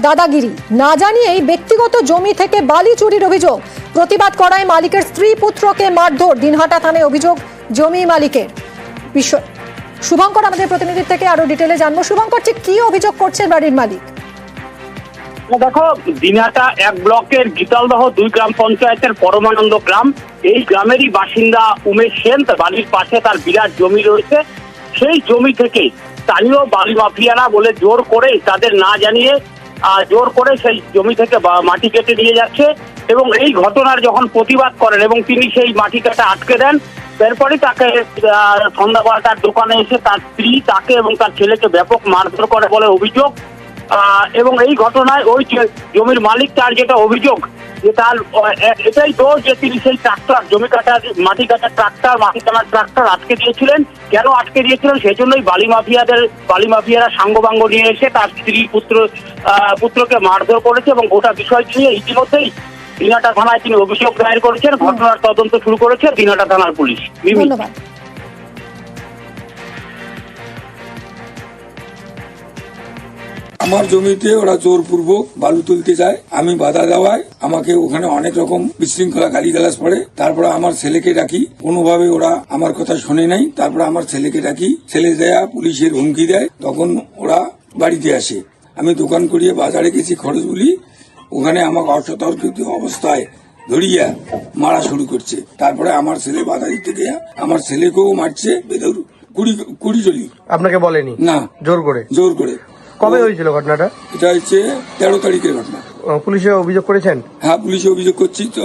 দাদাগিরি, না জানিয়েই ব্যক্তিগত জমি থেকে বালি চুরির অভিযোগ। প্রতিবাদ করায় মালিকের স্ত্রী পুত্রকে মারধর। দিনহাটা থানায় অভিযোগ জমি মালিকের। শুভঙ্কর আমাদের প্রতিনিধির থেকে আরো ডিটেলে জানবো। শুভঙ্কর, ঠিক কি অভিযোগ করছেন বাড়ির মালিক? দেখো, দিনহাটা 1 ব্লকের গীতালদহ 2 গ্রাম পঞ্চায়েতের পরমানন্দ গ্রাম। এই গ্রামেরই বাসিন্দা উমেশ সেন। বাড়ির পাশে তার বিরাট জমি রয়েছে। সেই জমি থেকে স্থানীয় বালি মাফিয়ারা বলে জোর করে, তাদের না জানিয়ে জোর করে সেই জমি থেকে মাটি কেটে নিয়ে যাচ্ছে। এবং এই ঘটনার যখন প্রতিবাদ করেন এবং তিনি সেই মাটি কাটা আটকে দেন, এরপরে তাকে সন্ধ্যাবেলা তার দোকানে এসে তার স্ত্রী, তাকে এবং তার ছেলেকে ব্যাপক মারধর করে বলে অভিযোগ। এবং এই ঘটনায় ওই জমির মালিক, তার যেটা অভিযোগ যে তার এটাই দোষ যে তিনি সেই ট্রাক্টর, জমি কাটার মাটি কাটার ট্রাক্টর, মাটি কাটার ট্রাক্টর আটকে দিয়েছিলেন। কেন আটকে দিয়েছিলেন সেই জন্যই বালি মাফিয়ারা সাঙ্গবাঙ্গ নিয়ে এসে তার স্ত্রী পুত্রকে মারধর করেছে। এবং গোটা বিষয়টি নিয়ে ইতিমধ্যেই দিনহাটা থানায় তিনি অভিযোগ দায়ের করেছেন। ঘটনার তদন্ত শুরু করেছে দিনহাটা থানার পুলিশ। ধন্যবাদ। আমার জমিতে ওরা জোরপূর্বক বালু তুলতে যায়, আমি বাধা দেওয়ায় আমাকে ওখানে অনেক রকম বিশৃঙ্খলা গালিগালাজ পড়ে। তারপরে আমার ছেলেকে ডাকি, কোনোভাবে ওরা আমার কথা শোনে নাই। তারপরে আমার ছেলেকে ডাকি, ছেলে দেয়া পুলিশের হুমকি দেয়। তখন ওরা বাড়িতে আসে। আমি দোকান করিয়ে বাজারে গেছি খরচগুলি, ওখানে আমাকে অসতর্কিত অবস্থায় ধরিয়া মারা শুরু করছে। তারপরে আমার ছেলে বাধা দিতে গিয়ে আমার ছেলেকেও মারছে। বেদর কুড়ি চলি। আপনাকে বলেনি? না, জোর করে। কবে হয়েছিল ঘটনাটা? এটা হচ্ছে 13 তারিখের ঘটনা। পুলিশে অভিযোগ করেছেন? হ্যাঁ, পুলিশে অভিযোগ করছি। তো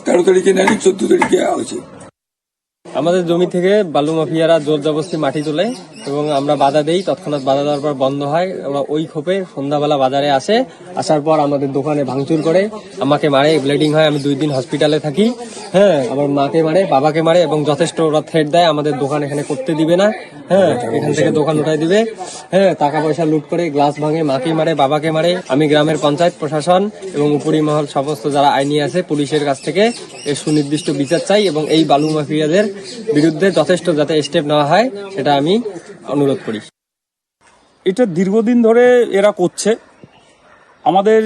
13 তারিখে নেই, 14 তারিখে হয়েছে। আমাদের জমি থেকে বালু মাফিয়ারা জোর জবরদস্তি মাটি তোলে এবং আমরা বাধা দেই। তৎক্ষণাৎ বাধা দেওয়ার পর বন্ধ হয়। ওরা ওই ক্ষোভে সন্ধ্যাবেলা বাজারে আসে। আসার পর আমাদের দোকানে ভাঙচুর করে, আমাকে মারে, ব্লিডিং হয়, আমি 2 দিন হসপিটালে থাকি। হ্যাঁ, আমার মাকে মারে, বাবাকে মারে এবং যথেষ্ট ওরা থ্রেট দেয় আমাদের দোকান এখানে করতে দিবে না। হ্যাঁ, এখান থেকে দোকান উঠাই দিবে। হ্যাঁ, টাকা পয়সা লুট করে, গ্লাস ভাঙে, মাকে মারে, বাবাকে মারে। আমি গ্রামের পঞ্চায়েত প্রশাসন এবং উপরি মহল সমস্ত যারা আইনি আছে পুলিশের কাছ থেকে এর সুনির্দিষ্ট বিচার চাই এবং এই বালু মাফিয়াদের বিরুদ্ধে যথেষ্ট যাতে স্টেপ নেওয়া হয় সেটা আমি অনুরোধ করি। এটা দীর্ঘদিন ধরে এরা করছে। আমাদের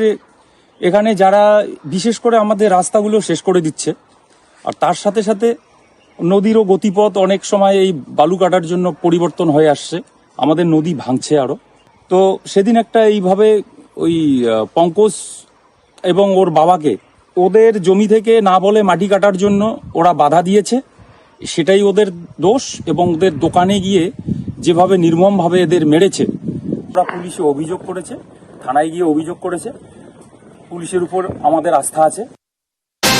এখানে যারা বিশেষ করে আমাদের রাস্তাগুলো শেষ করে দিচ্ছে, আর তার সাথে সাথে নদীরও গতিপথ অনেক সময় এই বালু কাটার জন্য পরিবর্তন হয়ে আসছে। আমাদের নদী ভাঙছে আরো। তো সেদিন একটা এইভাবে ওই পঙ্কজ এবং ওর বাবাকে ওদের জমি থেকে না বলে মাটি কাটার জন্য ওরা বাধা দিয়েছে। সেটাই ওদের দোষ। এবং ওদের দোকানে গিয়ে যেভাবে নির্মমভাবে এদের মেরেছে, ওরা পুলিশে অভিযোগ করেছে, থানায় গিয়ে অভিযোগ করেছে। পুলিশের উপর আমাদের আস্থা আছে।